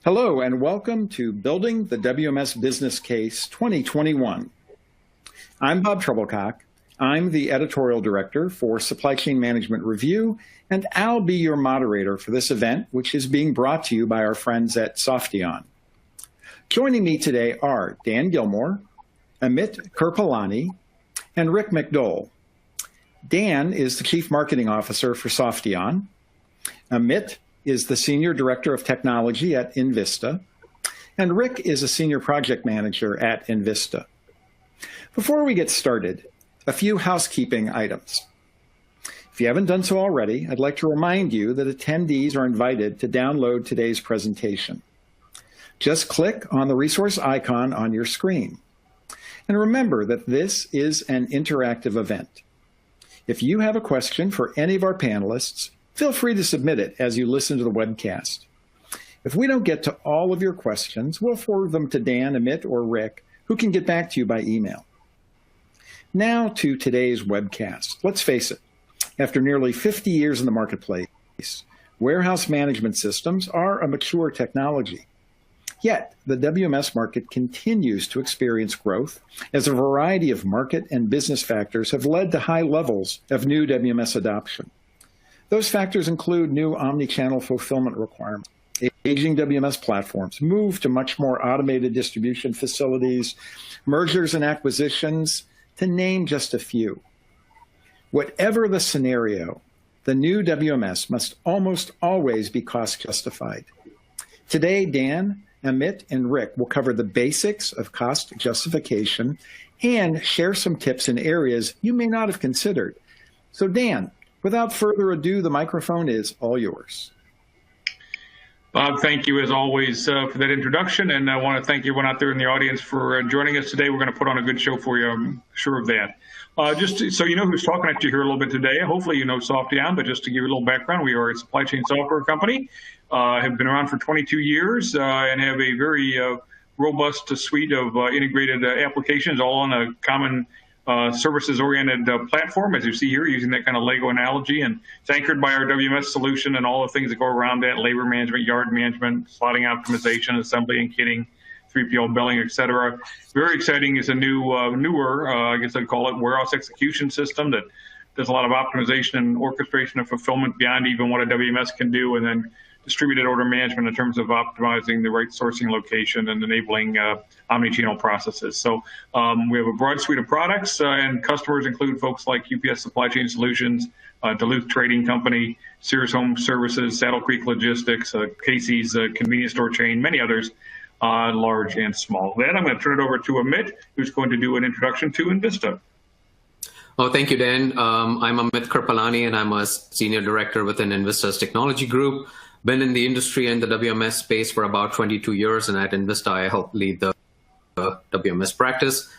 Hello and welcome to Building the WMS Business Case 2021. I'm Bob Trebilcock. I'm the Editorial Director for Supply Chain Management Review, and I'll be your moderator for this event, which is being brought to you by our friends at Softeon. Joining me today are Dan Gilmore, Amit Kirpalani, and Rick McDole. Dan is the Chief Marketing Officer for Softeon. Amit is the Senior Director of Technology at enVista, and Rick is a Senior Project Manager at enVista. Before we get started, a few housekeeping items. If you haven't done so already, I'd like to remind you that attendees are invited to download today's presentation. Just click on the resource icon on your screen. And remember that this is an interactive event. If you have a question for any of our panelists, feel free to submit it as you listen to the webcast. If we don't get to all of your questions, we'll forward them to Dan, Amit, or Rick, who can get back to you by email. Now to today's webcast. Let's face it, after nearly 50 years in the marketplace, warehouse management systems are a mature technology. Yet, the WMS market continues to experience growth as a variety of market and business factors have led to high levels of new WMS adoption. Those factors include new omnichannel fulfillment requirements, aging WMS platforms, move to much more automated distribution facilities, mergers and acquisitions, to name just a few. Whatever the scenario, the new WMS must almost always be cost justified. Today, Dan, Amit, and Rick will cover the basics of cost justification and share some tips in areas you may not have considered. So Dan, without further ado, the microphone is all yours. Bob, thank you as always for that introduction, and I want to thank everyone out there in the audience for joining us today. We're going to put on a good show for you, I'm sure of that. Just so you know who's talking to you here a little bit today, hopefully you know Softeon, but just to give you a little background, we are a supply chain software company, have been around for 22 years and have a very robust suite of integrated applications, all on a common services-oriented platform, as you see here, using that kind of Lego analogy, and it's anchored by our WMS solution and all the things that go around that: labor management, yard management, slotting optimization, assembly and kitting, 3PL billing, et cetera. Very exciting is a newer, I guess I'd call it, warehouse execution system that does a lot of optimization and orchestration of fulfillment beyond even what a WMS can do, and then distributed order management in terms of optimizing the right sourcing location and enabling omnichannel processes. So we have a broad suite of products, and customers include folks like Kpis Supply Chain Solutions, Duluth Trading Company, Sears Home Services, Saddle Creek Logistics, Kpis convenience store chain, many others, large and small. Then I'm going to turn it over to Amit, who's going to do an introduction to enVista. Oh, thank you, Dan. I'm Amit Kirpalani, and I'm a Senior Director within enVista's Technology Group. Been in the industry and the WMS space for about 22 years, and at enVista, I help lead the WMS practice.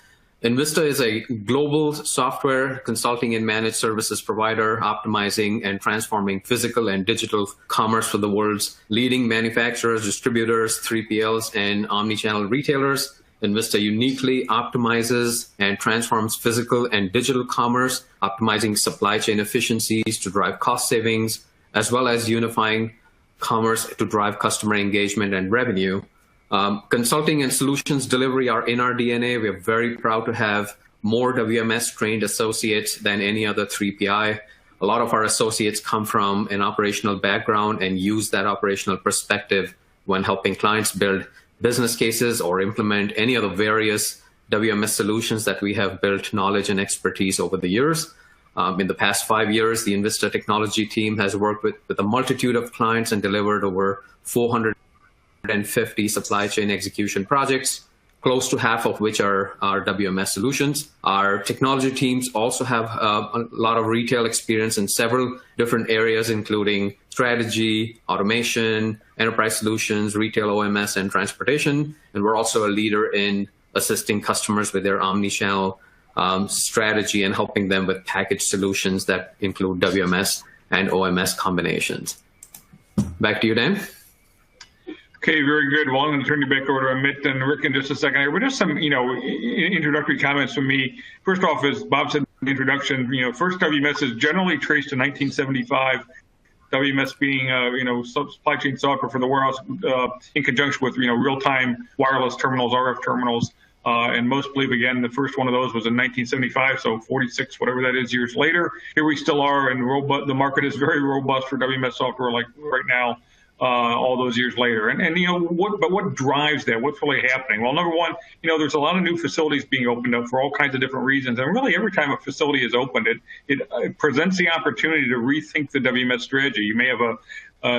enVista is a global software consulting and managed services provider, optimizing and transforming physical and digital commerce for the world's leading manufacturers, distributors, 3PLs, and omnichannel retailers. enVista uniquely optimizes and transforms physical and digital commerce, optimizing supply chain efficiencies to drive cost savings, as well as unifying commerce to drive customer engagement and revenue. Consulting and solutions delivery are in our DNA. We are very proud to have more WMS trained associates than any other 3PI. A lot of our associates come from an operational background and use that operational perspective when helping clients build business cases or implement any of the various WMS solutions that we have built knowledge and expertise over the years. In the past 5 years, the enVista technology team has worked with a multitude of clients and delivered over 450 supply chain execution projects, close to half of which are our WMS solutions. Our technology teams also have a lot of retail experience in several different areas, including strategy, automation, enterprise solutions, retail OMS, and transportation. And we're also a leader in assisting customers with their omnichannel strategy and helping them with packaged solutions that include WMS and OMS combinations. Back to you, Dan. Okay, very good. Well, I'm going to turn you back over to Amit and Rick in just a second here. But just some, introductory comments from me. First off, as Bob said in the introduction, first WMS is generally traced to 1975. WMS being, supply chain software for the warehouse in conjunction with, real-time wireless terminals, RF terminals. And most believe, again, the first one of those was in 1975, so 46, whatever that is, years later. Here we still are, and the market is very robust for WMS software like right now, all those years later. And what drives that? What's really happening? Well, number one, there's a lot of new facilities being opened up for all kinds of different reasons. And really, every time a facility is opened, it presents the opportunity to rethink the WMS strategy. You may have a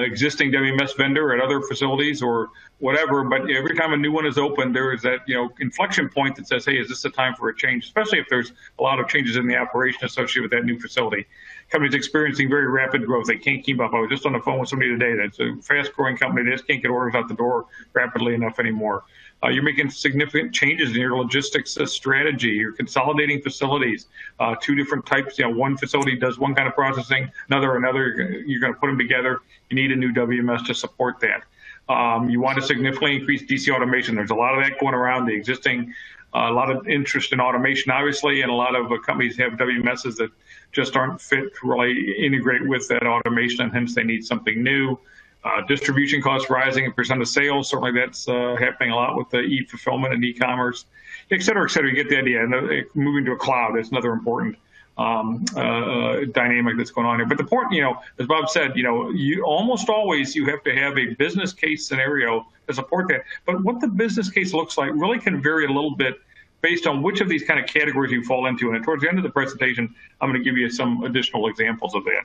existing WMS vendor at other facilities or whatever, but every time a new one is opened, there is that inflection point that says, hey, is this the time for a change? Especially if there's a lot of changes in the operation associated with that new facility. Companies experiencing very rapid growth. They can't keep up. I was just on the phone with somebody today that's a fast-growing company. They just can't get orders out the door rapidly enough anymore. You're making significant changes in your logistics strategy. You're consolidating facilities, two different types. One facility does one kind of processing, another. You're going to put them together. You need a new WMS to support that. You want to significantly increase DC automation. There's a lot of that going around. The existing, a lot of interest in automation, obviously, and a lot of companies have WMSs that just aren't fit to really integrate with that automation, and hence they need something new. Distribution costs rising and percent of sales. Certainly that's happening a lot with the e-fulfillment and e-commerce, et cetera, et cetera. You get the idea. And moving to a cloud is another important dynamic that's going on here. But the point, as Bob said, you almost always you have to have a business case scenario to support that. But what the business case looks like really can vary a little bit based on which of these kind of categories you fall into. And towards the end of the presentation, I'm going to give you some additional examples of that.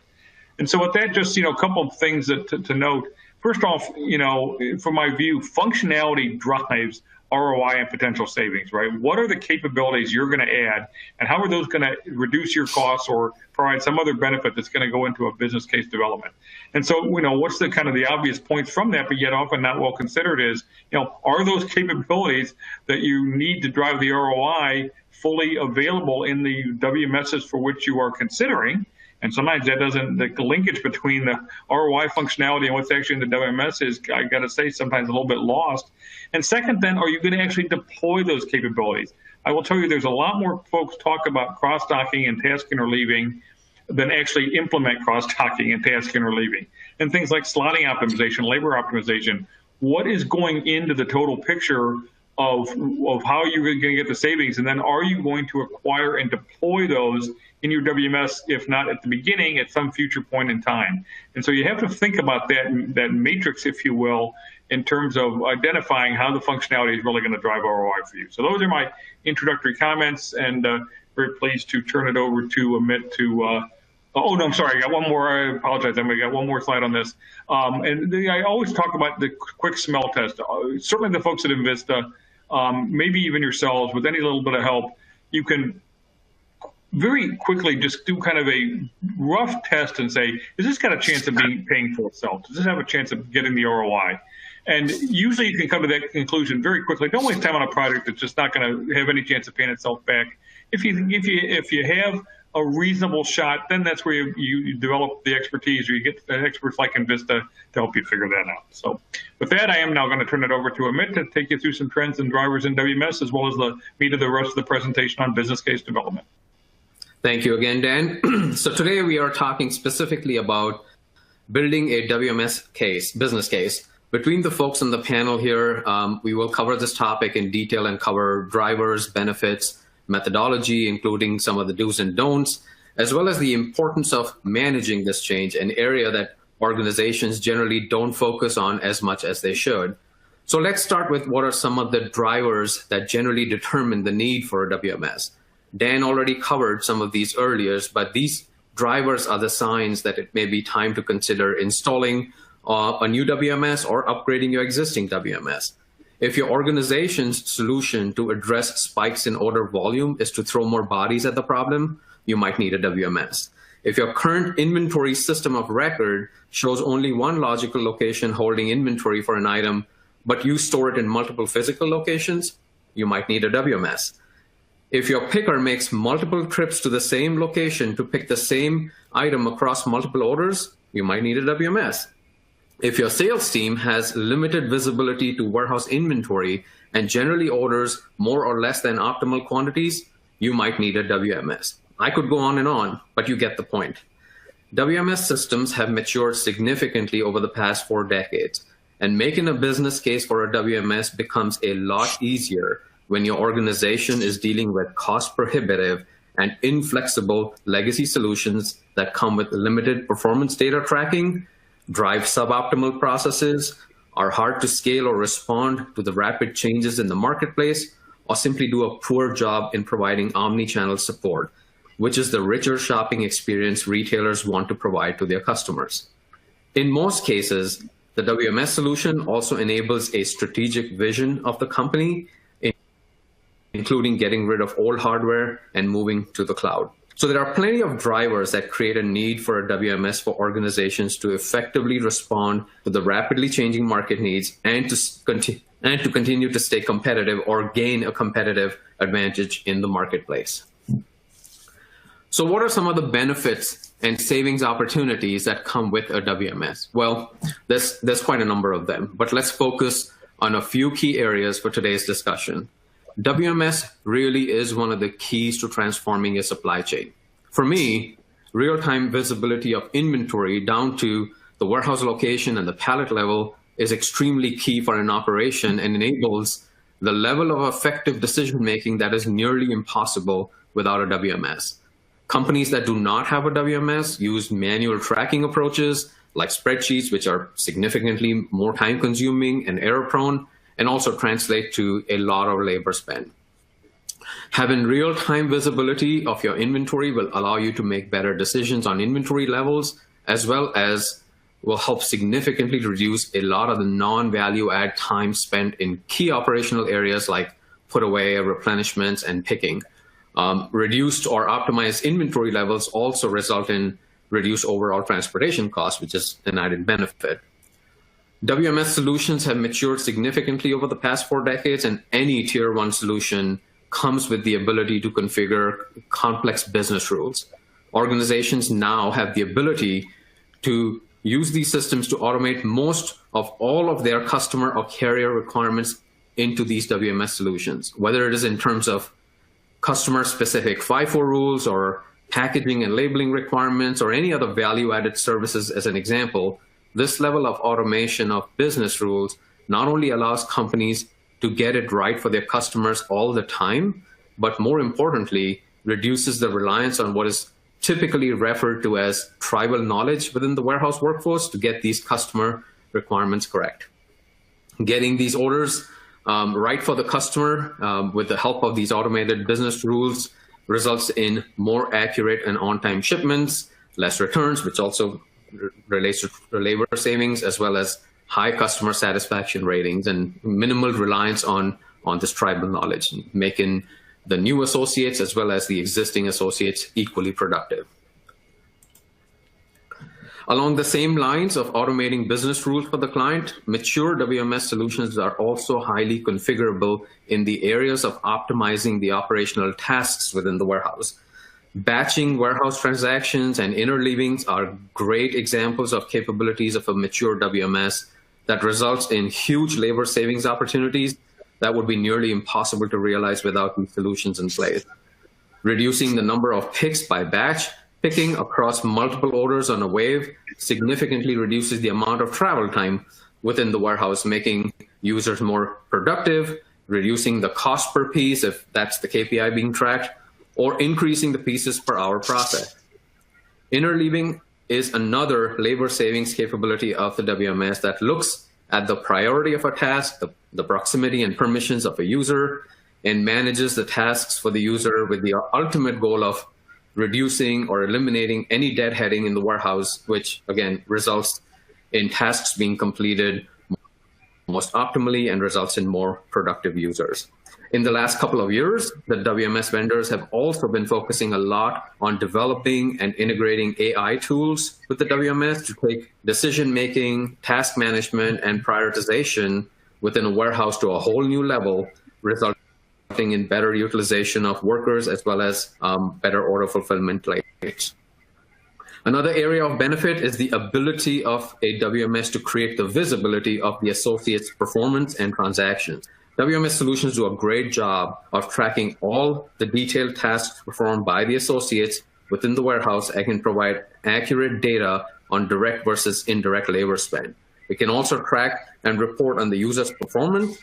And so with that, just, a couple of things to note. First off, from my view, functionality drives ROI and potential savings, right? What are the capabilities you're going to add, and how are those going to reduce your costs or provide some other benefit that's going to go into a business case development? And so, what's the kind of the obvious points from that, but yet often not well considered is, are those capabilities that you need to drive the ROI fully available in the WMSs for which you are considering? And sometimes that doesn't, the linkage between the ROI functionality and what's actually in the WMS is, I got to say, sometimes a little bit lost. And second, then, are you going to actually deploy those capabilities? I will tell you, there's a lot more folks talk about cross-docking and tasking or leaving than actually implement cross-docking and tasking or leaving. And things like slotting optimization, labor optimization, what is going into the total picture of how you're going to get the savings? And then are you going to acquire and deploy those in your WMS, if not at the beginning, at some future point in time? And so you have to think about that matrix, if you will, in terms of identifying how the functionality is really going to drive ROI for you. So those are my introductory comments, and very pleased to turn it over to Amit to, oh, no, I'm sorry, I got one more. I apologize. I got one more slide on this. I always talk about the quick smell test. Certainly the folks at enVista, maybe even yourselves, with any little bit of help, you can very quickly just do kind of a rough test and say, is this got a chance of paying for itself? Does this have a chance of getting the ROI? And usually you can come to that conclusion very quickly. Don't waste time on a project that's just not going to have any chance of paying itself back. If you have a reasonable shot, then that's where you develop the expertise, or you get experts like enVista to help you figure that out. So with that, I am now going to turn it over to Amit to take you through some trends and drivers in WMS, as well as the meat of the rest of the presentation on business case development. Thank you again, Dan. So today we are talking specifically about building a WMS case, business case. Between the folks on the panel here, we will cover this topic in detail and cover drivers, benefits, methodology, including some of the do's and don'ts, as well as the importance of managing this change, an area that organizations generally don't focus on as much as they should. So let's start with what are some of the drivers that generally determine the need for a WMS. Dan already covered some of these earlier, but these drivers are the signs that it may be time to consider installing a new WMS or upgrading your existing WMS. If your organization's solution to address spikes in order volume is to throw more bodies at the problem, you might need a WMS. If your current inventory system of record shows only one logical location holding inventory for an item, but you store it in multiple physical locations, you might need a WMS. If your picker makes multiple trips to the same location to pick the same item across multiple orders, you might need a WMS. If your sales team has limited visibility to warehouse inventory and generally orders more or less than optimal quantities, you might need a WMS. I could go on and on, but you get the point. WMS systems have matured significantly over the past 4 decades, and making a business case for a WMS becomes a lot easier when your organization is dealing with cost-prohibitive and inflexible legacy solutions that come with limited performance data tracking, drive suboptimal processes, are hard to scale or respond to the rapid changes in the marketplace, or simply do a poor job in providing omnichannel support, which is the richer shopping experience retailers want to provide to their customers. In most cases, the WMS solution also enables a strategic vision of the company, including getting rid of old hardware and moving to the cloud. So there are plenty of drivers that create a need for a WMS for organizations to effectively respond to the rapidly changing market needs and to continue to stay competitive or gain a competitive advantage in the marketplace. So what are some of the benefits and savings opportunities that come with a WMS? Well, there's quite a number of them, but let's focus on a few key areas for today's discussion. WMS really is one of the keys to transforming a supply chain. For me, real-time visibility of inventory down to the warehouse location and the pallet level is extremely key for an operation and enables the level of effective decision-making that is nearly impossible without a WMS. Companies that do not have a WMS use manual tracking approaches like spreadsheets, which are significantly more time-consuming and error-prone, and also translate to a lot of labor spend. Having real-time visibility of your inventory will allow you to make better decisions on inventory levels, as well as will help significantly reduce a lot of the non-value add time spent in key operational areas like put away, replenishments, and picking. Reduced or optimized inventory levels also result in reduced overall transportation costs, which is an added benefit. WMS solutions have matured significantly over the past 4 decades, and any tier 1 solution comes with the ability to configure complex business rules. Organizations now have the ability to use these systems to automate most of all of their customer or carrier requirements into these WMS solutions, whether it is in terms of customer-specific FIFO rules or packaging and labeling requirements or any other value-added services as an example. This level of automation of business rules not only allows companies to get it right for their customers all the time, but more importantly, reduces the reliance on what is typically referred to as tribal knowledge within the warehouse workforce to get these customer requirements correct. Getting these orders right for the customer with the help of these automated business rules results in more accurate and on-time shipments, less returns, which also relates to labor savings, as well as high customer satisfaction ratings and minimal reliance on this tribal knowledge, making the new associates as well as the existing associates equally productive. Along the same lines of automating business rules for the client, mature WMS solutions are also highly configurable in the areas of optimizing the operational tasks within the warehouse. Batching warehouse transactions and interleavings are great examples of capabilities of a mature WMS that results in huge labor savings opportunities that would be nearly impossible to realize without these solutions in place. Reducing the number of picks by batch picking across multiple orders on a wave significantly reduces the amount of travel time within the warehouse, making users more productive, reducing the cost per piece if that's the KPI being tracked, or increasing the pieces per hour processed. Interleaving is another labor savings capability of the WMS that looks at the priority of a task, the proximity and permissions of a user, and manages the tasks for the user with the ultimate goal of reducing or eliminating any deadheading in the warehouse, which again results in tasks being completed most optimally and results in more productive users. In the last couple of years, the WMS vendors have also been focusing a lot on developing and integrating AI tools with the WMS to take decision-making, task management, and prioritization within a warehouse to a whole new level, resulting in better utilization of workers as well as better order fulfillment rates. Another area of benefit is the ability of a WMS to create the visibility of the associate's performance and transactions. WMS solutions do a great job of tracking all the detailed tasks performed by the associates within the warehouse and can provide accurate data on direct versus indirect labor spend. It can also track and report on the user's performance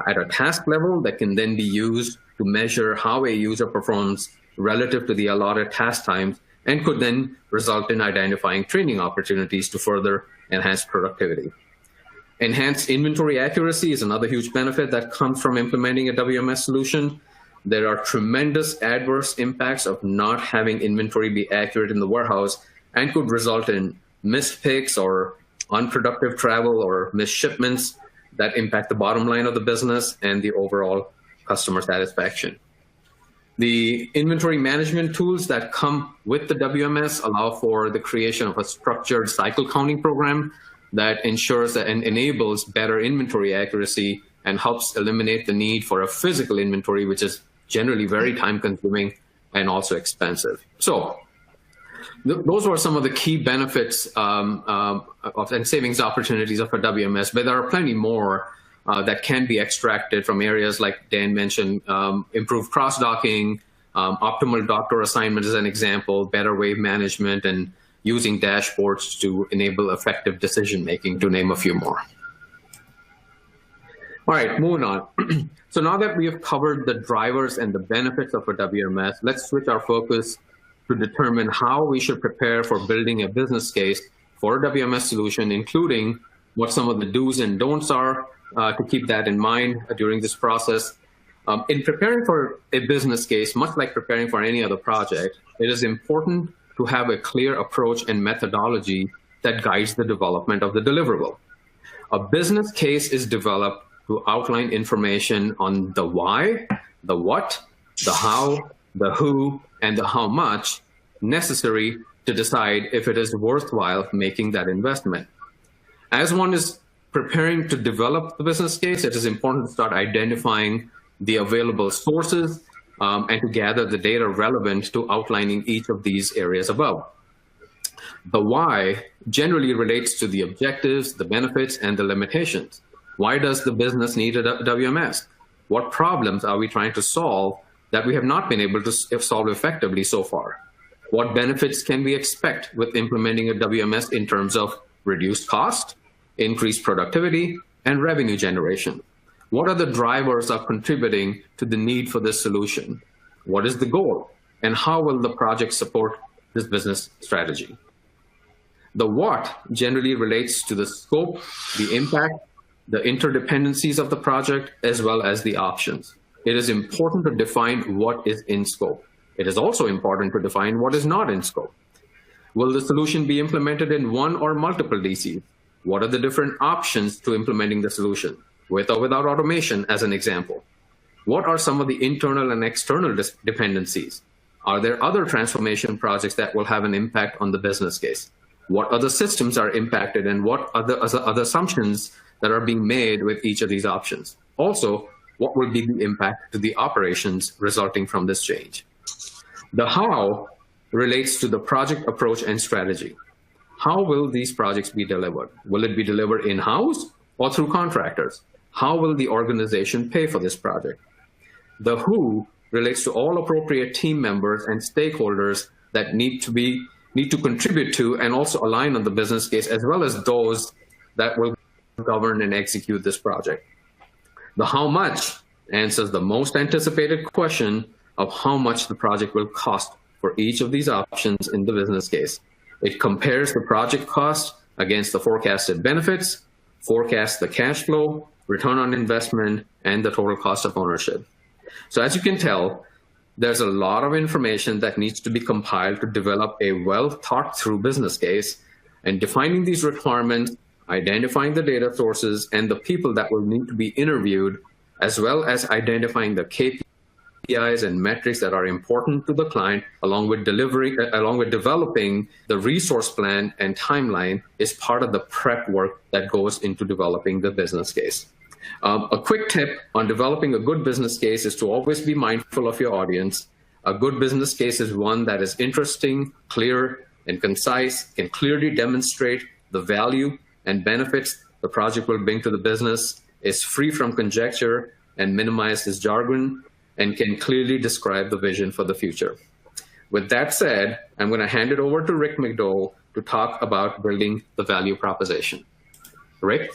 at a task level that can then be used to measure how a user performs relative to the allotted task times, and could then result in identifying training opportunities to further enhance productivity. Enhanced inventory accuracy is another huge benefit that comes from implementing a WMS solution. There are tremendous adverse impacts of not having inventory be accurate in the warehouse, and could result in missed picks or unproductive travel or missed shipments that impact the bottom line of the business and the overall customer satisfaction. The inventory management tools that come with the WMS allow for the creation of a structured cycle counting program that ensures that and enables better inventory accuracy and helps eliminate the need for a physical inventory, which is generally very time consuming and also expensive. So those were some of the key benefits and savings opportunities of a WMS, but there are plenty more that can be extracted from areas like Dan mentioned, improved cross-docking, optimal doctor assignment as an example, better wave management, and using dashboards to enable effective decision-making, to name a few more. All right, moving on. So now that we have covered the drivers and the benefits of a WMS, let's switch our focus to determine how we should prepare for building a business case for a WMS solution, including what some of the do's and don'ts are to keep that in mind during this process. In preparing for a business case, much like preparing for any other project, it is important to have a clear approach and methodology that guides the development of the deliverable. A business case is developed to outline information on the why, the what, the how, the who, and the how much necessary to decide if it is worthwhile making that investment. As one is preparing to develop the business case, it is important to start identifying the available sources and to gather the data relevant to outlining each of these areas above. The why generally relates to the objectives, the benefits, and the limitations. Why does the business need a WMS? What problems are we trying to solve that we have not been able to solve effectively so far? What benefits can we expect with implementing a WMS in terms of reduced cost, increased productivity, and revenue generation? What are the drivers of contributing to the need for this solution? What is the goal? And how will the project support this business strategy? The what generally relates to the scope, the impact, the interdependencies of the project, as well as the options. It is important to define what is in scope. It is also important to define what is not in scope. Will the solution be implemented in one or multiple DCs? What are the different options to implementing the solution, with or without automation, as an example? What are some of the internal and external dependencies? Are there other transformation projects that will have an impact on the business case? What other systems are impacted, and what other assumptions that are being made with each of these options? Also, what will be the impact to the operations resulting from this change? The how relates to the project approach and strategy. How will these projects be delivered? Will it be delivered in-house or through contractors? How will the organization pay for this project? The who relates to all appropriate team members and stakeholders that need to contribute to and also align on the business case, as well as those that will govern and execute this project. The how much answers the most anticipated question of how much the project will cost for each of these options in the business case. It compares the project cost against the forecasted benefits, forecasts the cash flow, return on investment, and the total cost of ownership. So as you can tell, there's a lot of information that needs to be compiled to develop a well thought through business case, and defining these requirements, identifying the data sources and the people that will need to be interviewed, as well as identifying the KPIs and metrics that are important to the client, along with developing the resource plan and timeline, is part of the prep work that goes into developing the business case. A quick tip on developing a good business case is to always be mindful of your audience. A good business case is one that is interesting, clear, and concise, can clearly demonstrate the value and benefits the project will bring to the business, is free from conjecture and minimizes jargon, and can clearly describe the vision for the future. With that said, I'm going to hand it over to Rick McDole to talk about building the value proposition. Rick?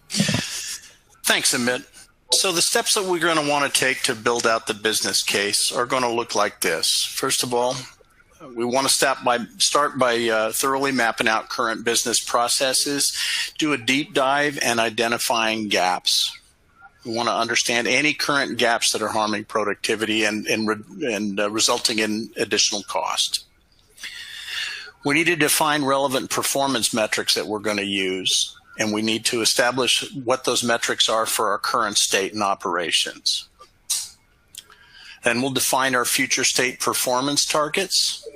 Thanks, Amit. So the steps that we're going to want to take to build out the business case are going to look like this. First of all, we want to start by thoroughly mapping out current business processes, do a deep dive and identifying gaps. We want to understand any current gaps that are harming productivity and resulting in additional cost. We need to define relevant performance metrics that we're going to use, and we need to establish what those metrics are for our current state and operations. Then we'll define our future state performance targets,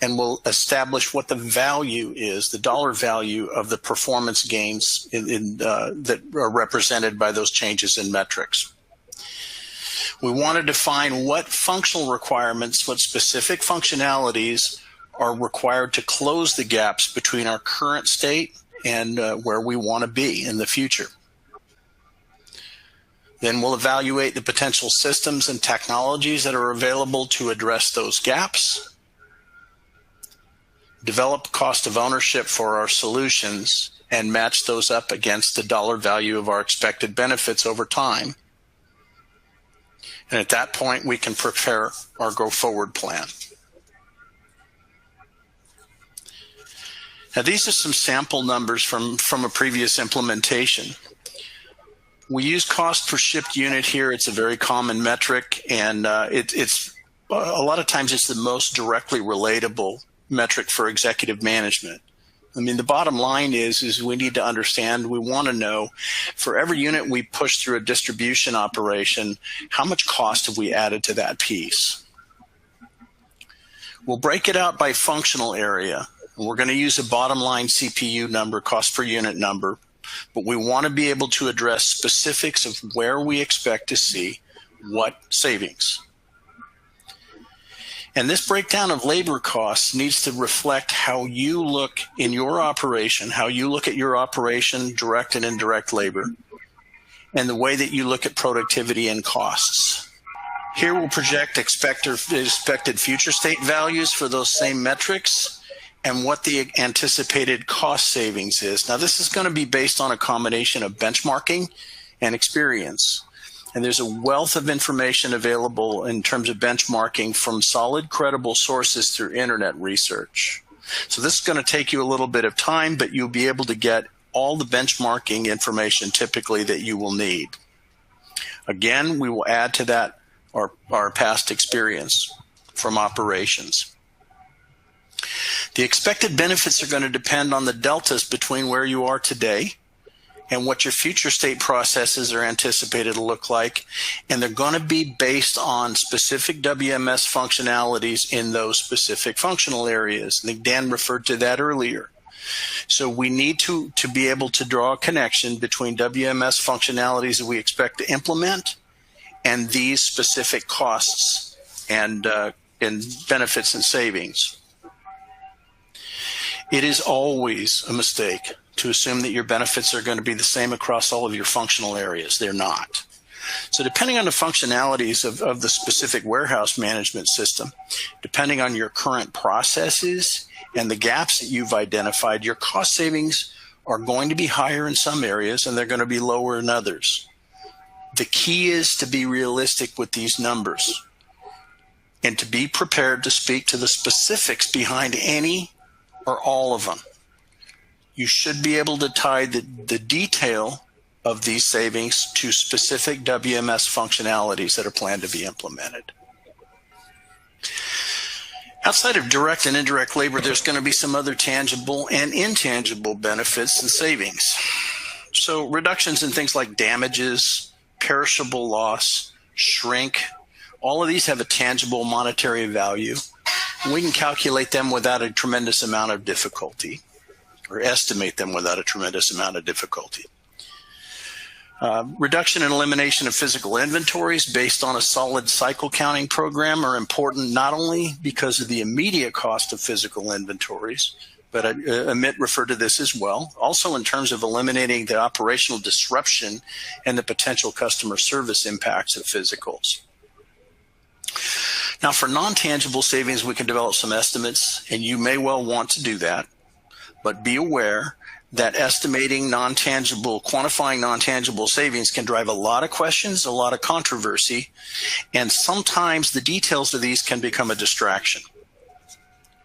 and we'll establish what the value is, the dollar value of the performance gains that are represented by those changes in metrics. We want to define what functional requirements, what specific functionalities are required to close the gaps between our current state and where we want to be in the future. Then we'll evaluate the potential systems and technologies that are available to address those gaps, develop cost of ownership for our solutions, and match those up against the dollar value of our expected benefits over time. And at that point, we can prepare our go-forward plan. Now, these are some sample numbers from a previous implementation. We use cost per shipped unit here. It's a very common metric, and it's a lot of times it's the most directly relatable metric for executive management. I mean, the bottom line is we need to understand, we want to know for every unit we push through a distribution operation, how much cost have we added to that piece? We'll break it out by functional area. We're going to use a bottom line CPU number, cost per unit number, but we want to be able to address specifics of where we expect to see what savings. And this breakdown of labor costs needs to reflect how you look in your operation, how you look at your operation, direct and indirect labor, and the way that you look at productivity and costs. Here we'll project expected future state values for those same metrics and what the anticipated cost savings is. Now, this is going to be based on a combination of benchmarking and experience. And there's a wealth of information available in terms of benchmarking from solid, credible sources through internet research. So this is going to take you a little bit of time, but you'll be able to get all the benchmarking information typically that you will need. Again, we will add to that our past experience from operations. The expected benefits are going to depend on the deltas between where you are today and what your future state processes are anticipated to look like, and they're going to be based on specific WMS functionalities in those specific functional areas. I think Dan referred to that earlier. So we need to be able to draw a connection between WMS functionalities that we expect to implement and these specific costs and benefits and savings. It is always a mistake to assume that your benefits are going to be the same across all of your functional areas. They're not. So depending on the functionalities of the specific warehouse management system, depending on your current processes and the gaps that you've identified, your cost savings are going to be higher in some areas and they're going to be lower in others. The key is to be realistic with these numbers and to be prepared to speak to the specifics behind any or all of them. You should be able to tie the detail of these savings to specific WMS functionalities that are planned to be implemented. Outside of direct and indirect labor, there's going to be some other tangible and intangible benefits and savings. So reductions in things like damages, perishable loss, shrink, all of these have a tangible monetary value. We can calculate them without a tremendous amount of difficulty, or estimate them without a tremendous amount of difficulty. Reduction and elimination of physical inventories based on a solid cycle counting program are important not only because of the immediate cost of physical inventories, but Amit referred to this as well, also in terms of eliminating the operational disruption and the potential customer service impacts of physicals. Now, for non-tangible savings, we can develop some estimates, and you may well want to do that, but be aware that estimating quantifying non-tangible savings can drive a lot of questions, a lot of controversy, and sometimes the details of these can become a distraction.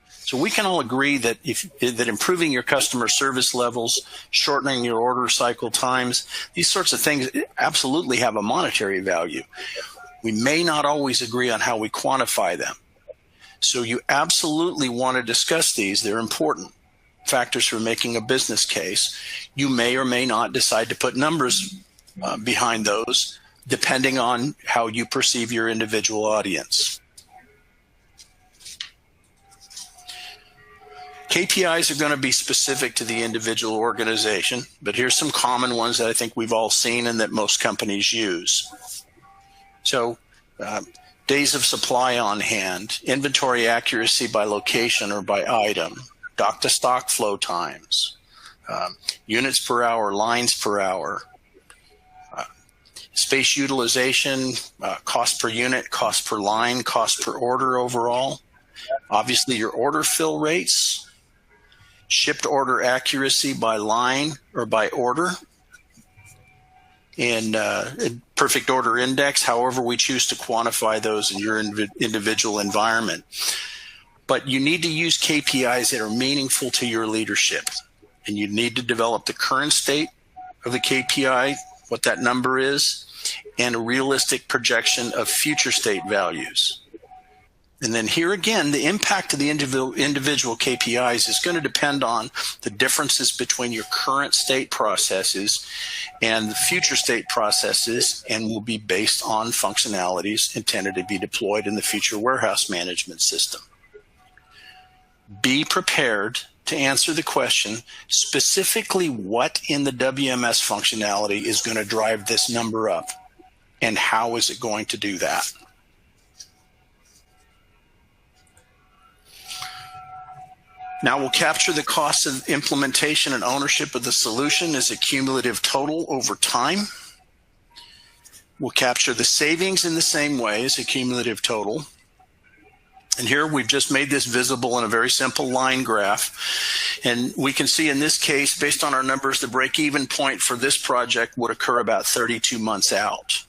So we can all agree that that improving your customer service levels, shortening your order cycle times, these sorts of things absolutely have a monetary value. We may not always agree on how we quantify them. So you absolutely want to discuss these. They're important factors for making a business case. You may or may not decide to put numbers behind those, depending on how you perceive your individual audience. KPIs are going to be specific to the individual organization, but here's some common ones that I think we've all seen and that most companies use. So, days of supply on hand, inventory accuracy by location or by item, dock-to-stock flow times, units per hour, lines per hour, space utilization, cost per unit, cost per line, cost per order overall. Obviously, your order fill rates, shipped order accuracy by line or by order, and perfect order index, however we choose to quantify those in your individual environment. But you need to use KPIs that are meaningful to your leadership. And you need to develop the current state of the KPI, what that number is, and a realistic projection of future state values. And then here again, the impact of the individual KPIs is going to depend on the differences between your current state processes and the future state processes, and will be based on functionalities intended to be deployed in the future warehouse management system. Be prepared to answer the question, specifically what in the WMS functionality is going to drive this number up, and how is it going to do that? Now we'll capture the cost of implementation and ownership of the solution as a cumulative total over time. We'll capture the savings in the same way as a cumulative total. And here we've just made this visible in a very simple line graph. And we can see in this case, based on our numbers, the break-even point for this project would occur about 32 months out.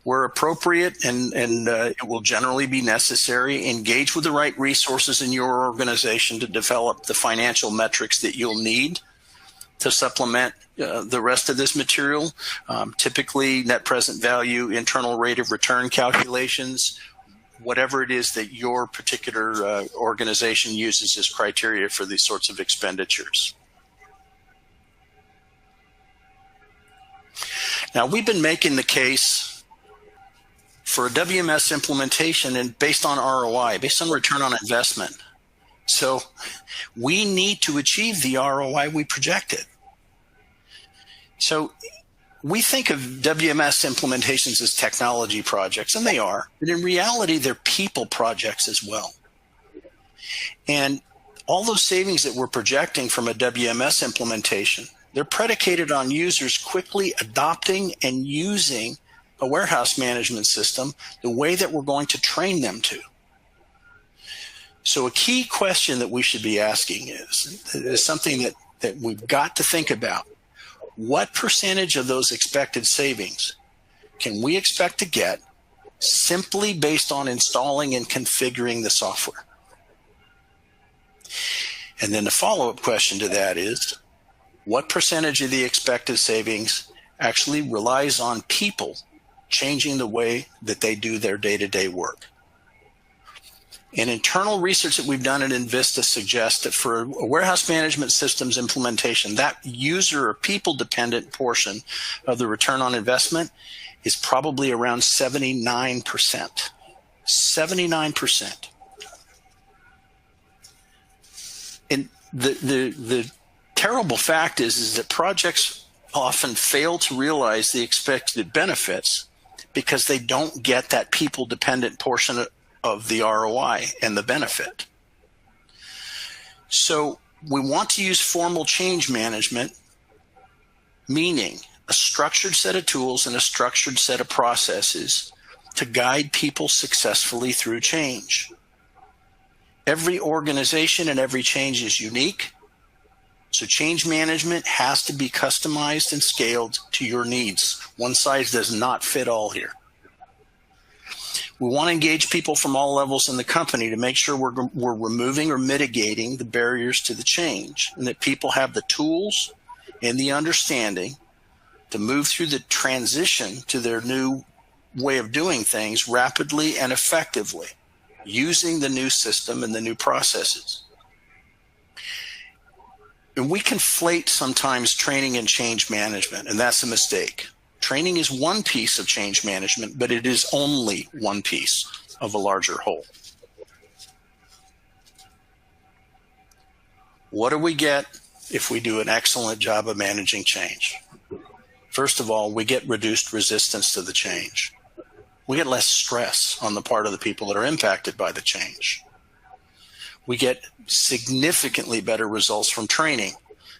Where appropriate, and it will generally be necessary, engage with the right resources in your organization to develop the financial metrics that you'll need to supplement the rest of this material. Typically, net present value, internal rate of return calculations, whatever it is that your particular organization uses as criteria for these sorts of expenditures. Now, we've been making the case for a WMS implementation and based on ROI, based on return on investment. So we need to achieve the ROI we projected. So we think of WMS implementations as technology projects, and they are, but in reality, they're people projects as well. And all those savings that we're projecting from a WMS implementation, they're predicated on users quickly adopting and using a warehouse management system the way that we're going to train them to. So a key question that we should be asking is something that we've got to think about. What percentage of those expected savings can we expect to get simply based on installing and configuring the software? And then the follow-up question to that is, what percentage of the expected savings actually relies on people changing the way that they do their day-to-day work? And internal research that we've done at enVista suggests that for a warehouse management systems implementation, that user or people-dependent portion of the return on investment is probably around 79%. 79%. And the terrible fact is that projects often fail to realize the expected benefits because they don't get that people-dependent portion of the ROI and the benefit. So we want to use formal change management, meaning a structured set of tools and a structured set of processes to guide people successfully through change. Every organization and every change is unique, so change management has to be customized and scaled to your needs. One size does not fit all here. We want to engage people from all levels in the company to make sure we're removing or mitigating the barriers to the change, and that people have the tools and the understanding to move through the transition to their new way of doing things rapidly and effectively, using the new system and the new processes. And we conflate sometimes training and change management, and that's a mistake. Training is one piece of change management, but it is only one piece of a larger whole. What do we get if we do an excellent job of managing change? First of all, we get reduced resistance to the change. We get less stress on the part of the people that are impacted by the change. We get significantly better results from training.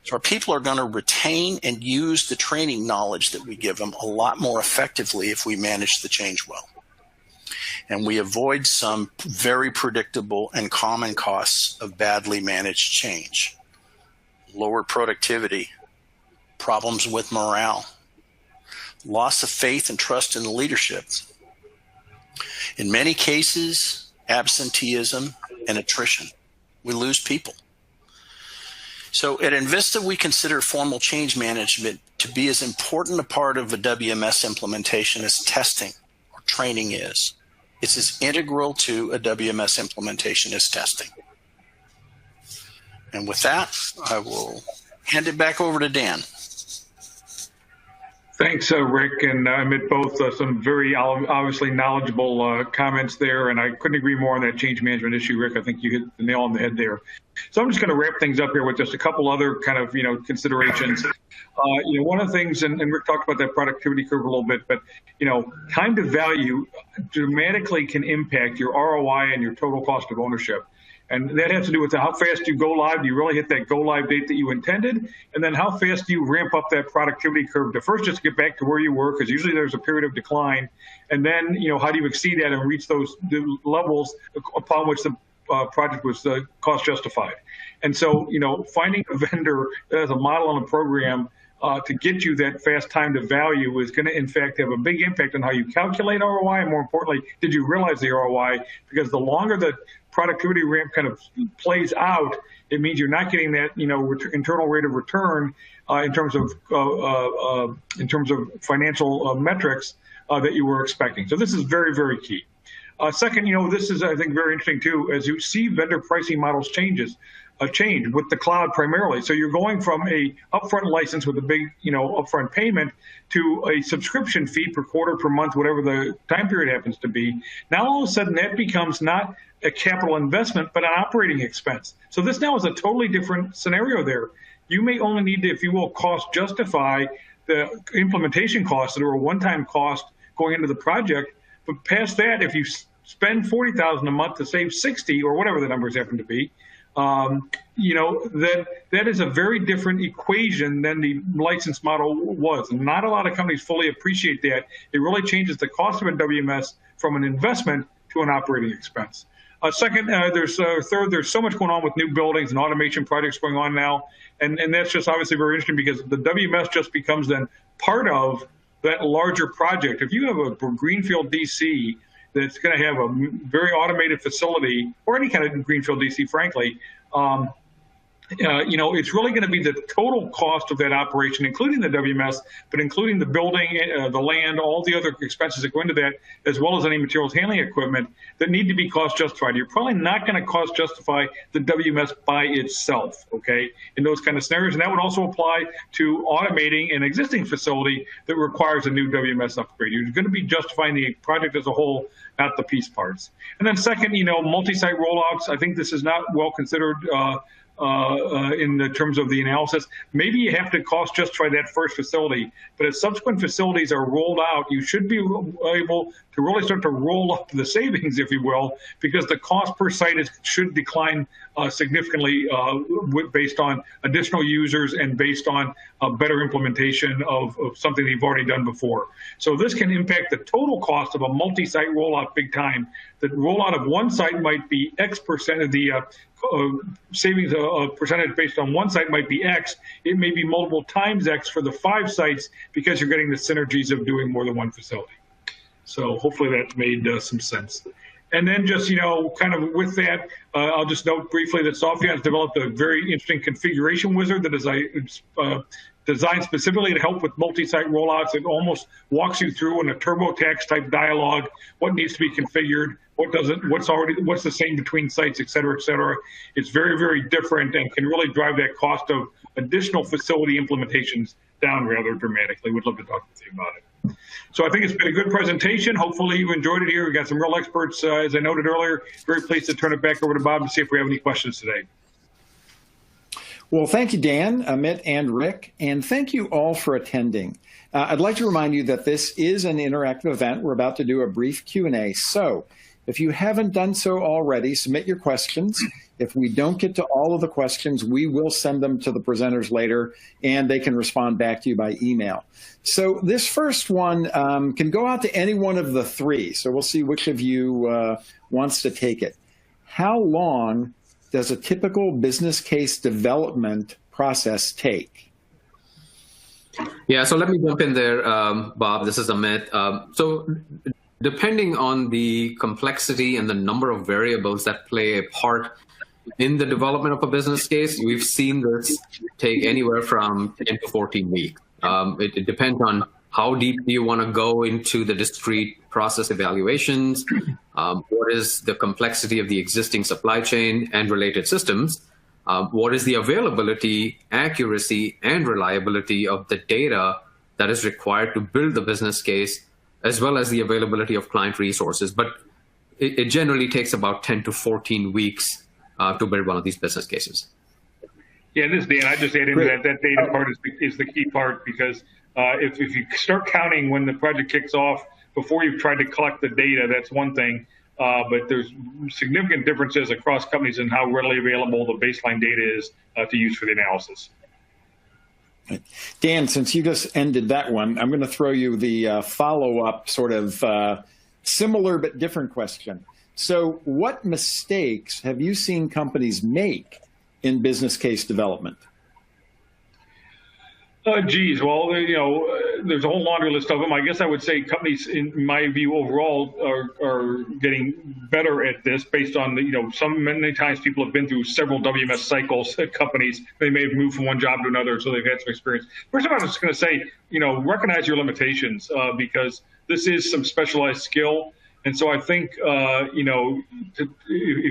So our people are going to retain and use the training knowledge that we give them a lot more effectively if we manage the change well. And we avoid some very predictable and common costs of badly managed change. Lower productivity, problems with morale, loss of faith and trust in the leadership. In many cases, absenteeism and attrition. We lose people. So at enVista, we consider formal change management to be as important a part of a WMS implementation as testing or training is. It's as integral to a WMS implementation as testing. And with that, I will hand it back over to Dan. Thanks, Rick and Amit, both some very obviously knowledgeable comments there, and I couldn't agree more on that change management issue, Rick. I think you hit the nail on the head there. So I'm just going to wrap things up here with just a couple other kind of considerations. One of the things, and Rick talked about that productivity curve a little bit, but time to value dramatically can impact your ROI and your total cost of ownership. And that has to do with how fast you go live. Do you really hit that go live date that you intended? And then how fast do you ramp up that productivity curve to first just get back to where you were, because usually there's a period of decline. And then, how do you exceed that and reach those levels upon which the project was cost justified? And so, finding a vendor as a model on a program to get you that fast time to value is going to, in fact, have a big impact on how you calculate ROI. And more importantly, did you realize the ROI? Because the longer the productivity ramp kind of plays out, it means you're not getting that, internal rate of return in terms of financial metrics that you were expecting. So this is very, very key. Second, this is, I think, very interesting too, as you see vendor pricing models change with the cloud primarily. So you're going from a upfront license with a big, upfront payment to a subscription fee per quarter, per month, whatever the time period happens to be. Now all of a sudden that becomes not a capital investment, but an operating expense. So this now is a totally different scenario there. You may only need to, if you will, cost justify the implementation costs that are a one-time cost going into the project. But past that, if you spend $40,000 a month to save 60 or whatever the numbers happen to be, that is a very different equation than the license model was. And not a lot of companies fully appreciate that. It really changes the cost of a WMS from an investment to an operating expense. Second, third, there's so much going on with new buildings and automation projects going on now. And that's just obviously very interesting because the WMS just becomes then part of that larger project. If you have a greenfield DC that's going to have a very automated facility, or any kind of greenfield DC, frankly, it's really going to be the total cost of that operation, including the WMS, but including the building, the land, all the other expenses that go into that, as well as any materials handling equipment that need to be cost justified. You're probably not going to cost justify the WMS by itself, okay, in those kind of scenarios. And that would also apply to automating an existing facility that requires a new WMS upgrade. You're going to be justifying the project as a whole, not the piece parts. And then second, multi-site rollouts. I think this is not well considered in the terms of the analysis. Maybe you have to cost justify that first facility, but as subsequent facilities are rolled out, you should be able to really start to roll up the savings, if you will, because the cost per site should decline significantly based on additional users and based on a better implementation of something you've already done before. So this can impact the total cost of a multi-site rollout big time. The rollout of one site might be X percent of the savings percentage based on one site might be X. It may be multiple times X for the 5 sites because you're getting the synergies of doing more than one facility. So hopefully that made some sense. And then just, kind of with that, I'll just note briefly that Softeon has developed a very interesting configuration wizard that is designed specifically to help with multi-site rollouts. It almost walks you through in a TurboTax type dialogue what needs to be configured, what doesn't, what's the same between sites, et cetera, et cetera. It's very, very different and can really drive that cost of additional facility implementations down rather dramatically. We'd love to talk with you about it. So I think it's been a good presentation. Hopefully you enjoyed it here. We got some real experts, as I noted earlier. Very pleased to turn it back over to Bob to see if we have any questions today. Well, thank you, Dan, Amit, and Rick, and thank you all for attending. I'd like to remind you that this is an interactive event. We're about to do a brief Q&A. So if you haven't done so already, submit your questions. If we don't get to all of the questions, we will send them to the presenters later, and they can respond back to you by email. So this first one can go out to any one of the 3. So we'll see which of you wants to take it. How long does a typical business case development process take? Yeah, so let me jump in there, Bob. This is Amit. So depending on the complexity and the number of variables that play a part in the development of a business case, we've seen this take anywhere from 10 to 14 weeks. It depends on how deep do you want to go into the discrete process evaluations, what is the complexity of the existing supply chain and related systems, what is the availability, accuracy, and reliability of the data that is required to build the business case, as well as the availability of client resources. But it generally takes about 10 to 14 weeks to build one of these business cases. Yeah, this is Dan. I just add into that data part is the key part, because if you start counting when the project kicks off before you've tried to collect the data, that's one thing. But there's significant differences across companies in how readily available the baseline data is to use for the analysis. Dan, since you just ended that one, I'm going to throw you the follow-up sort of similar but different question. So what mistakes have you seen companies make in business case development? Geez, well, there's a whole laundry list of them. I guess I would say companies, in my view, overall, are getting better at this based on many times people have been through several WMS cycles at companies. They may have moved from one job to another, so they've had some experience. First of all, I was just going to say, recognize your limitations because this is some specialized skill. And so I think, if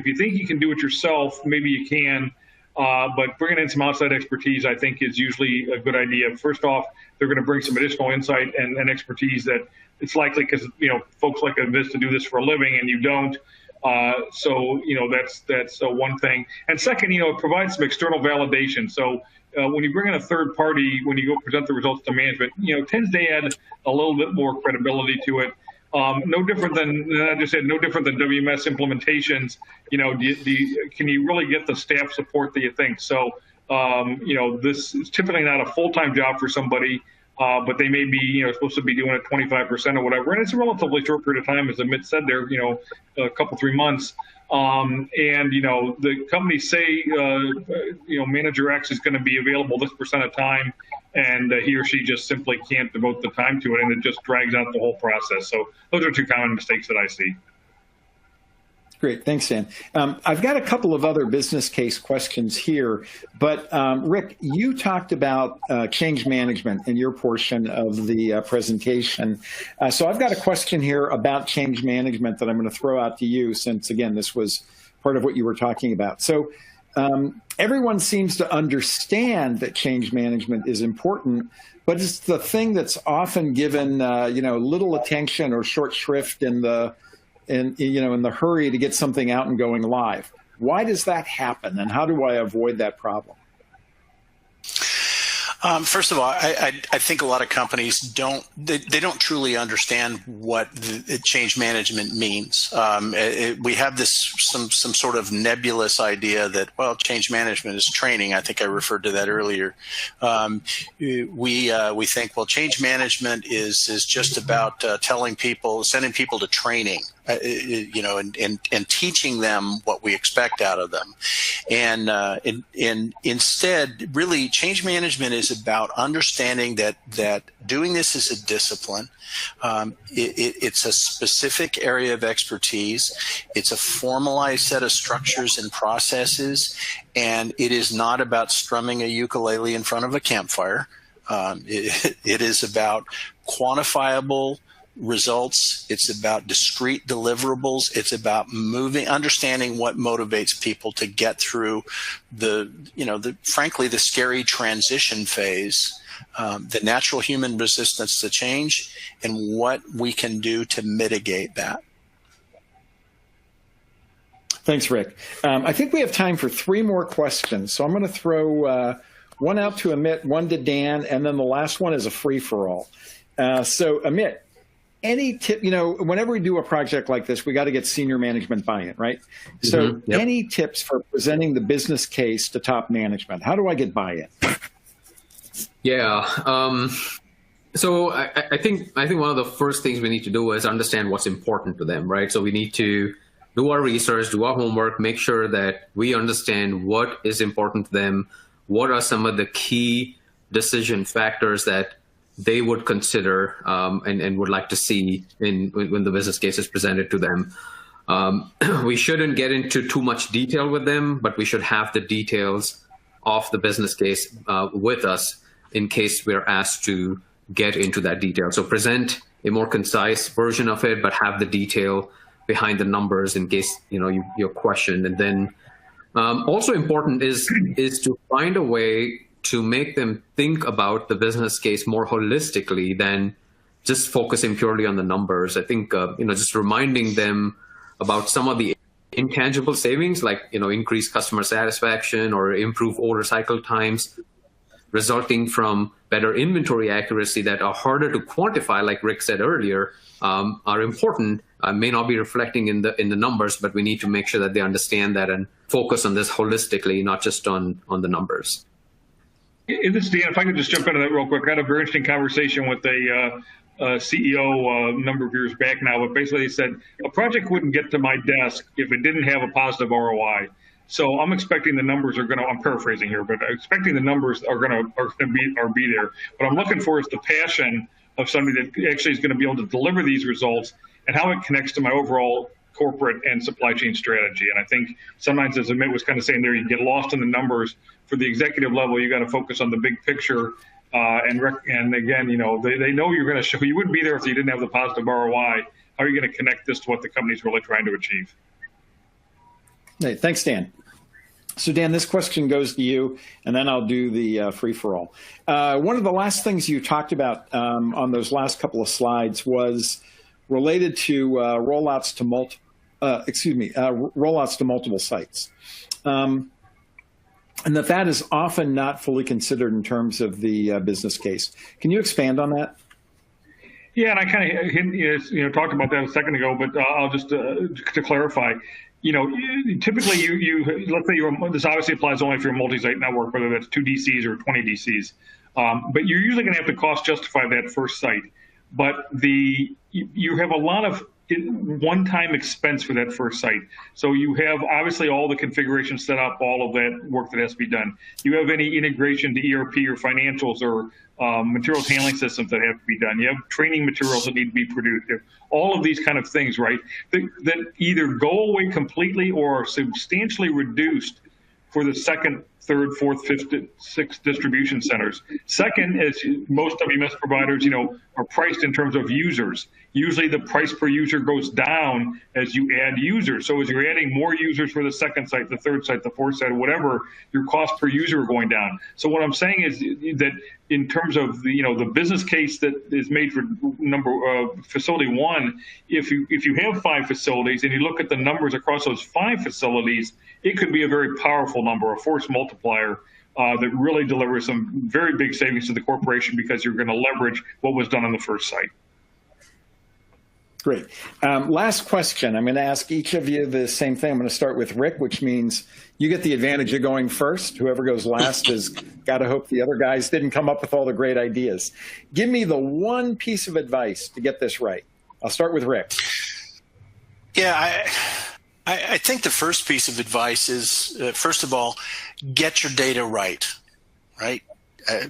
you think you can do it yourself, maybe you can. But bringing in some outside expertise, I think, is usually a good idea. First off, they're going to bring some additional insight and expertise that it's likely because, folks like enVista do this for a living and you don't. So that's one thing. And second, it provides some external validation. So when you bring in a third party, when you go present the results to management, tends to add a little bit more credibility to it. No different than WMS implementations. Can you really get the staff support that you think? So, this is typically not a full-time job for somebody, but they may be, supposed to be doing it 25% or whatever. And it's a relatively short period of time, as Amit said there, a couple, 3 months. The companies say, manager X is going to be available this percent of time, and he or she just simply can't devote the time to it, and it just drags out the whole process. So those are 2 common mistakes that I see. Great, thanks, Dan. I've got a couple of other business case questions here, but Rick, you talked about change management in your portion of the presentation. So I've got a question here about change management that I'm going to throw out to you since, again, this was part of what you were talking about. So everyone seems to understand that change management is important, but it's the thing that's often given little attention or short shrift in the hurry to get something out and going live. Why does that happen, and how do I avoid that problem? First of all, I think a lot of companies don't truly understand what the change management means. We have some sort of nebulous idea that, well, change management is training. I think I referred to that earlier. We think, well, change management is just about telling people, sending people to training, and teaching them what we expect out of them. And instead, really, change management is about understanding that doing this is a discipline. It's a specific area of expertise. It's a formalized set of structures and processes, and it is not about strumming a ukulele in front of a campfire. It is about quantifiable results. It's about discrete deliverables. It's about understanding what motivates people to get through frankly, the scary transition phase, the natural human resistance to change, and what we can do to mitigate that. Thanks, Rick. I think we have time for 3 more questions. So I'm going to throw one out to Amit, one to Dan, and then the last one is a free-for-all. So Amit, any tip, whenever we do a project like this, we got to get senior management buy-in, right? So Yep. Any tips for presenting the business case to top management? How do I get buy-in? Yeah. So I think one of the first things we need to do is understand what's important to them, right? So we need to do our research, do our homework, make sure that we understand what is important to them, what are some of the key decision factors that they would consider and would like to see when the business case is presented to them. We shouldn't get into too much detail with them, but we should have the details of the business case with us in case we're asked to get into that detail. So present a more concise version of it, but have the detail behind the numbers in case you're questioned. And then also important is to find a way to make them think about the business case more holistically than just focusing purely on the numbers. I think just reminding them about some of the intangible savings, like increased customer satisfaction or improve order cycle times, resulting from better inventory accuracy that are harder to quantify, like Rick said earlier, are important. May not be reflecting in the numbers, but we need to make sure that they understand that and focus on this holistically, not just on the numbers. This is Dan. If I could just jump into that real quick. I had a very interesting conversation with a CEO a number of years back now, but basically he said a project wouldn't get to my desk if it didn't have a positive ROI. So I'm expecting the numbers are going to, I'm paraphrasing here, but I'm expecting the numbers are going to be there. What I'm looking for is the passion of somebody that actually is going to be able to deliver these results and how it connects to my overall corporate and supply chain strategy. And I think sometimes, as Amit was kind of saying there, you get lost in the numbers. For the executive level, you got to focus on the big picture. And again, they know you're going to show. You wouldn't be there if you didn't have the positive ROI. How are you going to connect this to what the company's really trying to achieve? Hey, thanks, Dan. So Dan, this question goes to you, and then I'll do the free-for-all. One of the last things you talked about on those last couple of slides was related to rollouts to multiple sites. And that is often not fully considered in terms of the business case. Can you expand on that? Yeah, and I kind of talked about that a second ago, but I'll just to clarify. Typically let's say this obviously applies only if you're a multi-site network, whether that's 2 DCs or 20 DCs. But you're usually going to have to cost justify that first site. But you have a lot of one-time expense for that first site. So you have obviously all the configuration set up, all of that work that has to be done. You have any integration to ERP or financials or materials handling systems that have to be done. You have training materials that need to be produced. All of these kind of things, right, that either go away completely or are substantially reduced for the second, third, fourth, fifth, sixth distribution centers. Second, as most WMS providers, are priced in terms of users. Usually the price per user goes down as you add users. So as you're adding more users for the second site, the third site, the fourth site, whatever, your cost per user are going down. So what I'm saying is that in terms of the business case that is made for facility 1, if you have 5 facilities and you look at the numbers across those 5 facilities it could be a very powerful number, a force multiplier that really delivers some very big savings to the corporation because you're going to leverage what was done on the first site. Great. Last question. I'm going to ask each of you the same thing. I'm going to start with Rick, which means you get the advantage of going first. Whoever goes last has got to hope the other guys didn't come up with all the great ideas. Give me the one piece of advice to get this right. I'll start with Rick. Yeah, I think the first piece of advice is, first of all, get your data right?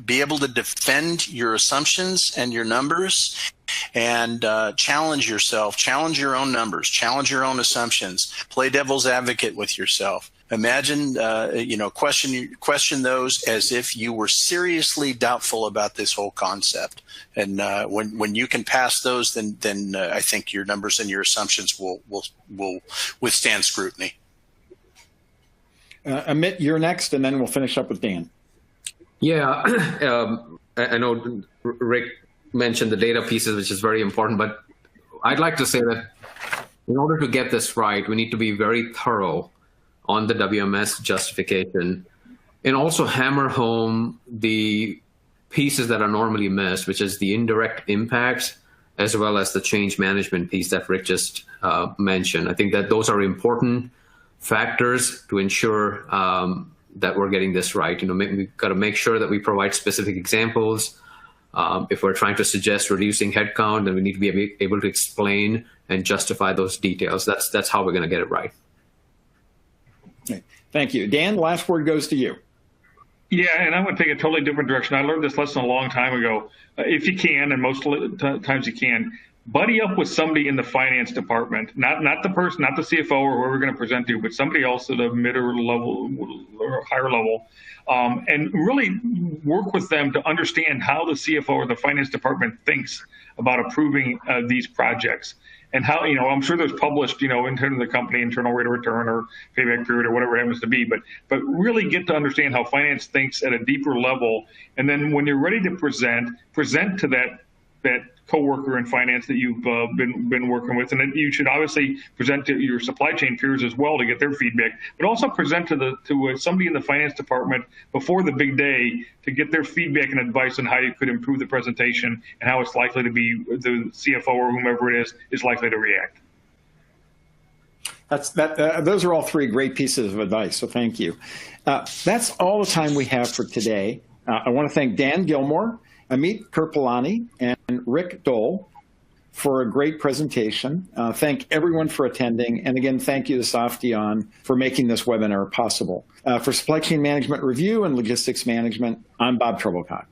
Be able to defend your assumptions and your numbers, and challenge yourself, challenge your own numbers, challenge your own assumptions, play devil's advocate with yourself. Imagine, question those as if you were seriously doubtful about this whole concept. And when you can pass those, then I think your numbers and your assumptions will withstand scrutiny. Amit, you're next, and then we'll finish up with Dan. Yeah, I know Rick mentioned the data pieces, which is very important, but I'd like to say that in order to get this right, we need to be very thorough on the WMS justification and also hammer home the pieces that are normally missed, which is the indirect impacts as well as the change management piece that Rick just mentioned. I think that those are important factors to ensure that we're getting this right. We've got to make sure that we provide specific examples. If we're trying to suggest reducing headcount, then we need to be able to explain and justify those details. That's how we're going to get it right. Okay. Thank you. Dan, the last word goes to you. Yeah, and I'm going to take a totally different direction. I learned this lesson a long time ago. If you can, and most times you can, buddy up with somebody in the finance department, not the person, not the CFO or whoever we're going to present to, but somebody else at a mid or level or higher level, and really work with them to understand how the CFO or the finance department thinks about approving these projects. And how, I'm sure there's published, internal to the company, internal rate of return or payback period or whatever it happens to be, but really get to understand how finance thinks at a deeper level. And then when you're ready to present to that coworker in finance that you've been working with, and then you should obviously present to your supply chain peers as well to get their feedback, but also present to somebody in the finance department before the big day to get their feedback and advice on how you could improve the presentation and how it's likely to be the CFO or whomever it is likely to react. Those are all three great pieces of advice, so thank you. That's all the time we have for today. I want to thank Dan Gilmore, Amit Kirpalani, and Rick Dole for a great presentation. Thank everyone for attending. And again, thank you to Softeon for making this webinar possible. For Supply Chain Management Review and Logistics Management, I'm Bob Trebilcock.